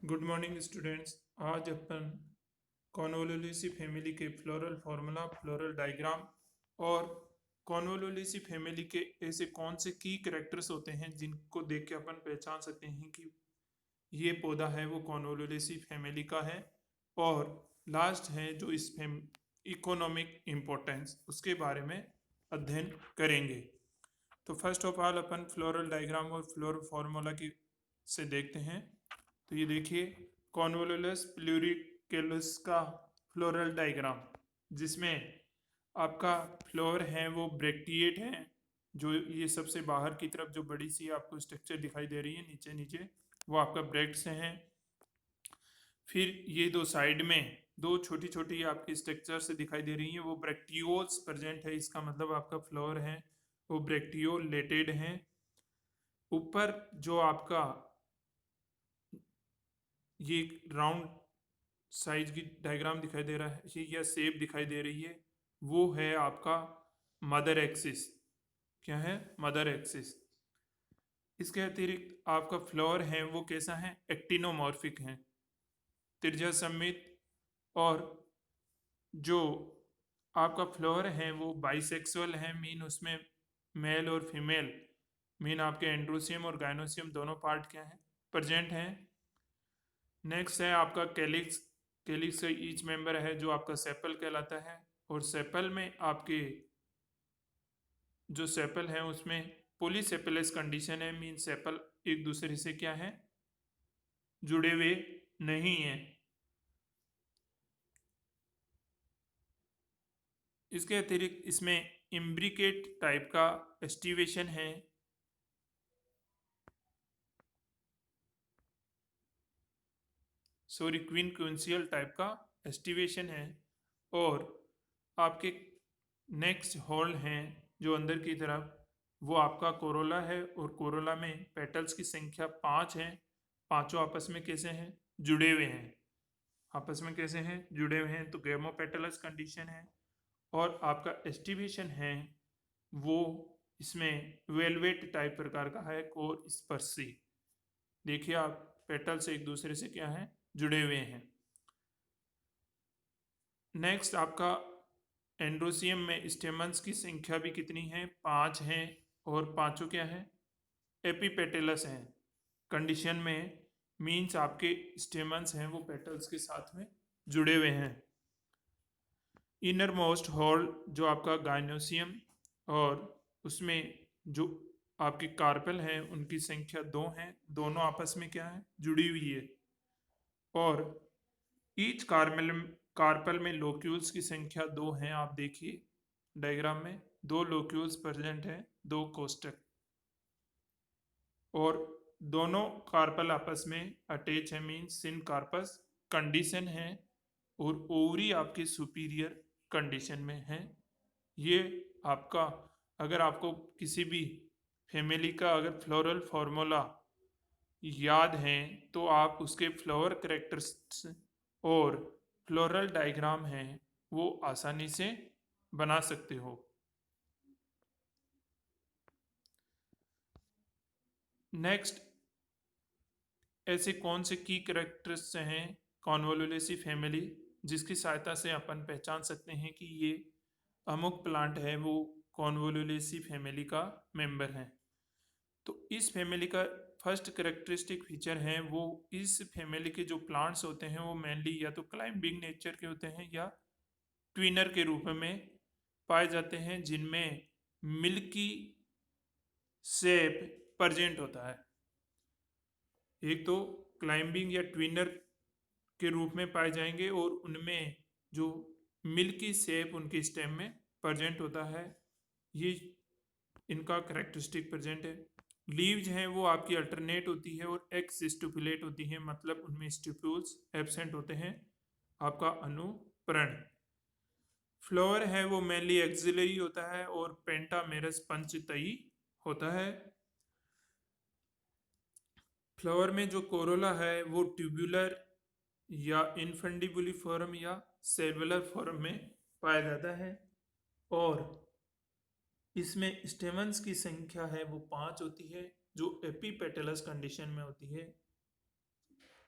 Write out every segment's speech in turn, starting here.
Good morning students. आज अपन कॉन्वोलुलेसी family के floral formula, floral diagram और कॉन्वोलुलेसी फैमिली के ऐसे कौन से की कैरेक्टर्स होते हैं जिनको देख के अपन पहचान सकते हैं कि ये पौधा है वो कॉन्वोलुलेसी फैमिली का है। और लास्ट है जो इस इकोनॉमिक इम्पोर्टेंस उसके बारे में अध्ययन करेंगे। तो first of all upon floral diagram और फ्लोरल फार्मूला की से देखते हैं। तो ये देखिए कॉन्वोलुलस प्लूरिकेलस का फ्लोरल डायग्राम, जिसमें आपका फ्लोर है वो ब्रैक्टिएट है। जो ये सबसे बाहर की तरफ जो बड़ी सी आपको स्ट्रक्चर दिखाई दे रही है नीचे नीचे, वो आपका ब्रैक्ट्स हैं। फिर ये दो साइड में दो छोटी छोटी आपकी स्ट्रक्चर से दिखाई दे रही हैं, वो ब्रैक्टियोल्स प्रेजेंट है। इसका मतलब आपका फ्लोर है वो ब्रैक्टियोलेटेड है। ऊपर जो आपका ये राउंड साइज की डायग्राम दिखाई दे रहा है, ये या शेप दिखाई दे रही है, वो है आपका मदर एक्सिस। क्या है? Mother axis. इसके अतिरिक्त आपका फ्लोर है वो कैसा है? एक्टिनोमॉर्फिक है, त्रिज्या सममित। और जो आपका फ्लोर है वो बाइसेक्सुअल है, मीन उसमें मेल और फीमेल, मीन आपके एंड्रोसियम और गायनोसियम दोनों पार्ट क्या है? प्रेजेंट हैं। नेक्स्ट है आपका कैलिक्स। कैलिक्स का ईच मेंबर है जो आपका सेपल कहलाता है। और सेपल में आपके जो सेपल है उसमें पोलीसेपलस कंडीशन है, मीन सेपल एक दूसरे से क्या है? जुड़े हुए नहीं है। इसके अतिरिक्त इसमें इम्ब्रिकेट टाइप का एस्टिवेशन है। सॉरी, क्विंसियल टाइप का एस्टिवेशन है। और आपके नेक्स्ट हॉल हैं जो अंदर की तरफ, वो आपका कोरोला है। और कोरोला में पेटल्स की संख्या 5 है। पांचों आपस में कैसे हैं? जुड़े हुए हैं। आपस में कैसे हैं? जुड़े हुए हैं, तो गेमोपेटलस कंडीशन है। और आपका एस्टिवेशन है वो इसमें वेलवेट टाइप प्रकार का है, कोर स्पर्शी। देखिए आप, पेटल्स एक दूसरे से क्या है? जुड़े हुए हैं। नेक्स्ट आपका एंड्रोसियम में स्टेमन्स की संख्या भी कितनी है? 5 हैं। और पांचों क्या है? एपीपेटेलस हैं कंडीशन में, मीन्स आपके स्टेमन्स हैं वो पेटल्स के साथ में जुड़े हुए हैं। इनर मोस्ट हॉल जो आपका गायनोसियम, और उसमें जो आपके कार्पेल हैं उनकी संख्या 2 हैं, दोनों आपस में क्या है? जुड़ी हुई है। और ईच कार्पल में लोक्यूल्स की संख्या 2 है। आप देखिए डायग्राम में 2 लोक्यूल्स प्रेजेंट हैं, 2 कोष्टक। और दोनों कार्पल आपस में अटैच है, मीन सिन कार्पस कंडीशन है। और ओवरी आपके सुपीरियर कंडीशन में है। ये आपका, अगर आपको किसी भी फैमिली का अगर फ्लोरल फार्मूला याद है तो आप उसके फ्लावर करेक्टर्स और फ्लोरल डायग्राम हैं वो आसानी से बना सकते हो। नेक्स्ट, ऐसे कौन से की करेक्टर्स हैं कॉन्वोलुलेसी फैमिली जिसकी सहायता से अपन पहचान सकते हैं कि ये अमुक प्लांट है वो कॉन्वोलुलेसी फैमिली का मेंबर है? तो इस फैमिली का फर्स्ट करेक्टरिस्टिक फीचर है वो, इस फैमिली के जो प्लांट्स होते हैं वो मेनली या तो क्लाइंबिंग नेचर के होते हैं या ट्विनर के रूप में पाए जाते हैं, जिनमें मिल्की शेप प्रेजेंट होता है। एक तो क्लाइंबिंग या ट्विनर के रूप में पाए जाएंगे और उनमें जो मिल्की शेप उनके स्टेम में प्रेजेंट होता है, ये इनका करेक्टरिस्टिक प्रेजेंट है। लीव्स हैं वो आपकी अल्टरनेट होती है और एक्स स्टिपुलेट होती है, मतलब उनमें स्टिप्यूल्स एब्सेंट होते हैं, आपका अनुप्रण। फ्लावर है वो मेनली एक्सिलरी होता है और पेंटामेरस पंचतई होता है। फ्लावर में जो कोरोला है वो ट्यूबुलर या इनफंडिबुलिफॉर्म या सेलुलर फॉर्म में पाया जाता है। और इसमें स्टेमन्स की संख्या है वो 5 होती है, जो एपीपेटलस कंडीशन में होती है।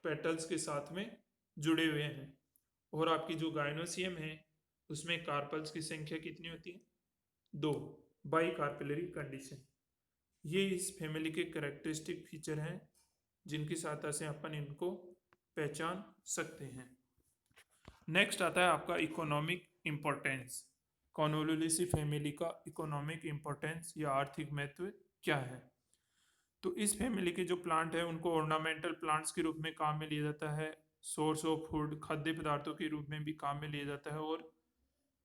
पेटल्स के साथ में जुड़े हुए हैं। और आपकी जो गाइनोसियम है उसमें कार्पल्स की संख्या कितनी होती है? 2, बाई कार्पेलरी कंडीशन। ये इस फैमिली के कैरेक्टरिस्टिक फीचर हैं जिनकी सहायता से अपन इनको पहचान सकते हैं। नेक्स्ट आता है आपका इकोनॉमिक इम्पोर्टेंस। कॉन्वोलुलेसी फैमिली का इकोनॉमिक इम्पोर्टेंस या आर्थिक महत्व क्या है? तो इस फैमिली के जो प्लांट है उनको ऑर्नामेंटल प्लांट्स के रूप में काम में लिया जाता है, सोर्स ऑफ फूड खाद्य पदार्थों के रूप में भी काम में लिया जाता है, और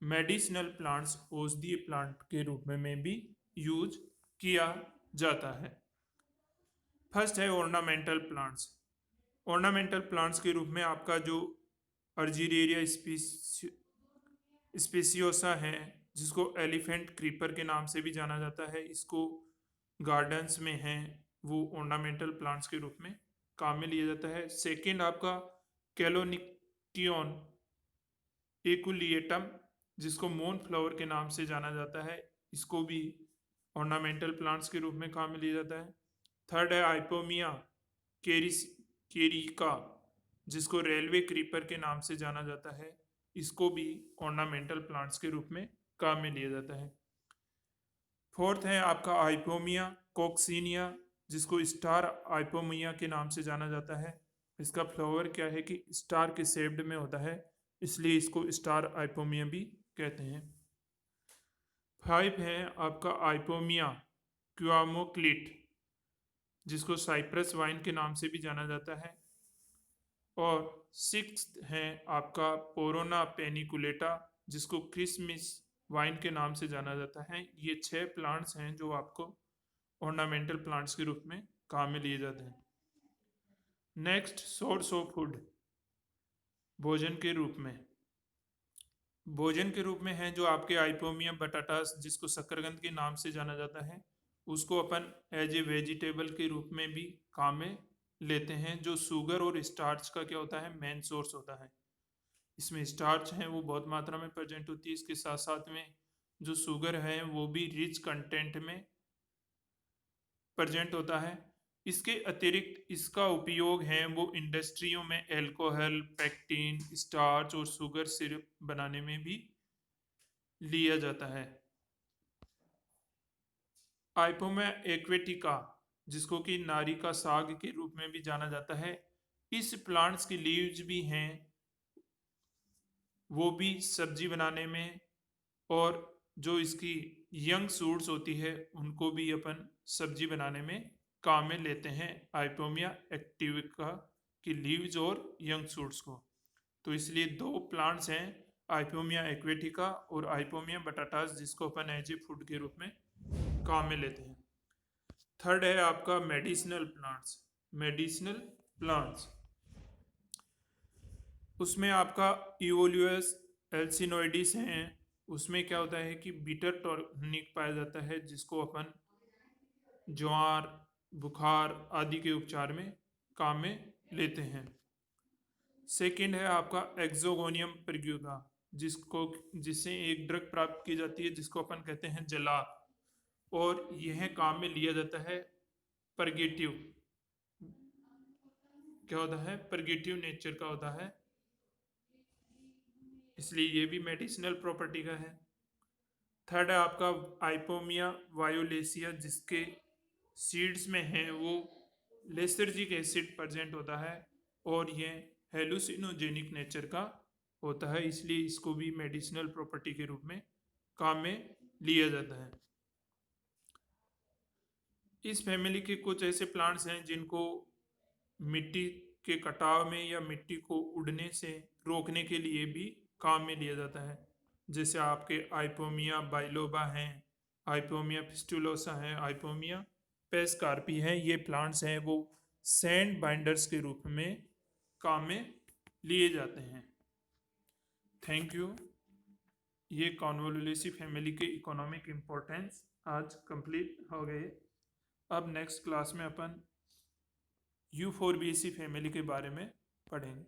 मेडिसिनल प्लांट्स औषधीय प्लांट के रूप में भी यूज किया जाता है। फर्स्ट है ऑर्नामेंटल प्लांट्स। ऑर्नामेंटल प्लांट्स के रूप में आपका जो अर्जिरेरिया स्पेसियोसा है, जिसको एलिफेंट क्रीपर के नाम से भी जाना जाता है, इसको गार्डन्स में है, वो ऑर्नामेंटल प्लांट्स के रूप में काम में लिया जाता है। सेकंड आपका कैलोनिक्टियन एकुलिएटम, जिसको मून फ्लावर के नाम से जाना जाता है, इसको भी ऑर्नामेंटल प्लांट्स के रूप में काम में लिया जाता है। थर्ड है आइपोमिया केरिका, जिसको रेलवे क्रीपर के नाम से जाना जाता है, इसको भी ऑर्नामेंटल प्लांट्स के रूप में काम में लिया जाता है। फोर्थ है आपका आइपोमिया कोक्सीनिया, जिसको स्टार आइपोमिया के नाम से जाना जाता है। इसका फ्लावर क्या है कि स्टार के शेप्ड में होता है, इसलिए इसको स्टार आइपोमिया भी कहते हैं। 5 है आपका आइपोमिया क्वामोक्लिट, जिसको साइप्रस वाइन के नाम से भी जाना जाता है। और 6 है आपका पोरोना पेनिकुलेटा, जिसको क्रिसमिस वाइन के नाम से जाना जाता है। ये 6 प्लांट्स हैं जो आपको ऑर्नामेंटल प्लांट्स के रूप में काम में लिए जाते हैं। नेक्स्ट सोर्स ऑफ फूड, भोजन के रूप में। भोजन के रूप में है जो आपके आइपोमिया बटाटास, जिसको शकरकंद के नाम से जाना जाता है, उसको अपन एज ए वेजिटेबल के रूप में भी काम में लेते हैं, जो शुगर और स्टार्च का क्या होता है, मेन सोर्स होता है। इसमें स्टार्च है वो बहुत मात्रा में प्रेजेंट होती है, इसके साथ साथ में जो शुगर है वो भी रिच कंटेंट में प्रेजेंट होता है। इसके अतिरिक्त इसका उपयोग है वो इंडस्ट्रियों में एल्कोहल, पेक्टिन, स्टार्च और शुगर सिरप बनाने में भी लिया जाता है। आइपोमिया एक्वेटिका, जिसको कि नारी का साग के रूप में भी जाना जाता है, इस प्लांट्स की लीव्स भी हैं, वो भी सब्जी बनाने में, और जो इसकी यंग शूट्स होती है उनको भी अपन सब्जी बनाने में काम में लेते हैं, आइपोमिया एक्टिविका की लीव्स और यंग शूट्स को। तो इसलिए 2 प्लांट्स हैं, आइपोमिया एक्वेटिका और आइपोमिया बटाटास, जिसको अपन एज ए फूड के रूप में काम में लेते हैं। थर्ड है आपका मेडिसिनल प्लांट्स। मेडिसिनल प्लांट्स उसमें आपका इवोल्यूस एल्सिनोइडिस हैं, उसमें क्या होता है कि बीटर टॉनिक पाया जाता है, जिसको अपन ज्वार, बुखार आदि के उपचार में काम में लेते हैं। सेकंड है आपका एक्सोगोनियम परग्यूगा, जिससे एक ड्रग प्राप्त की जाती है, जिसको अपन कहते हैं जला, और यह काम में लिया जाता है परगेटिव, क्या होता है, परगेटिव नेचर का होता है, इसलिए ये भी मेडिसिनल प्रॉपर्टी का है। थर्ड है आपका आइपोमिया वायोलेसिया, जिसके सीड्स में है वो लेसर्जिक एसिड प्रेजेंट होता है, और ये हेलुसिनोजेनिक नेचर का होता है, इसलिए इसको भी मेडिसिनल प्रॉपर्टी के रूप में काम में लिया जाता है। इस फैमिली के कुछ ऐसे प्लांट्स हैं जिनको मिट्टी के कटाव में या मिट्टी को उड़ने से रोकने के लिए भी काम में लिया जाता है, जैसे आपके आइपोमिया बाइलोबा हैं, आइपोमिया फिस्टुलोसा है, आइपोमिया पेस्कार्पी है। ये प्लांट्स हैं वो सैंड बाइंडर्स के रूप में काम में लिए जाते हैं। Thank you. ये कॉन्वोलुलेसी फैमिली के इकोनॉमिक इम्पोर्टेंस आज कंप्लीट हो गए। अब नेक्स्ट क्लास में अपन यूफोरबिएसी फैमिली के बारे में पढ़ेंगे।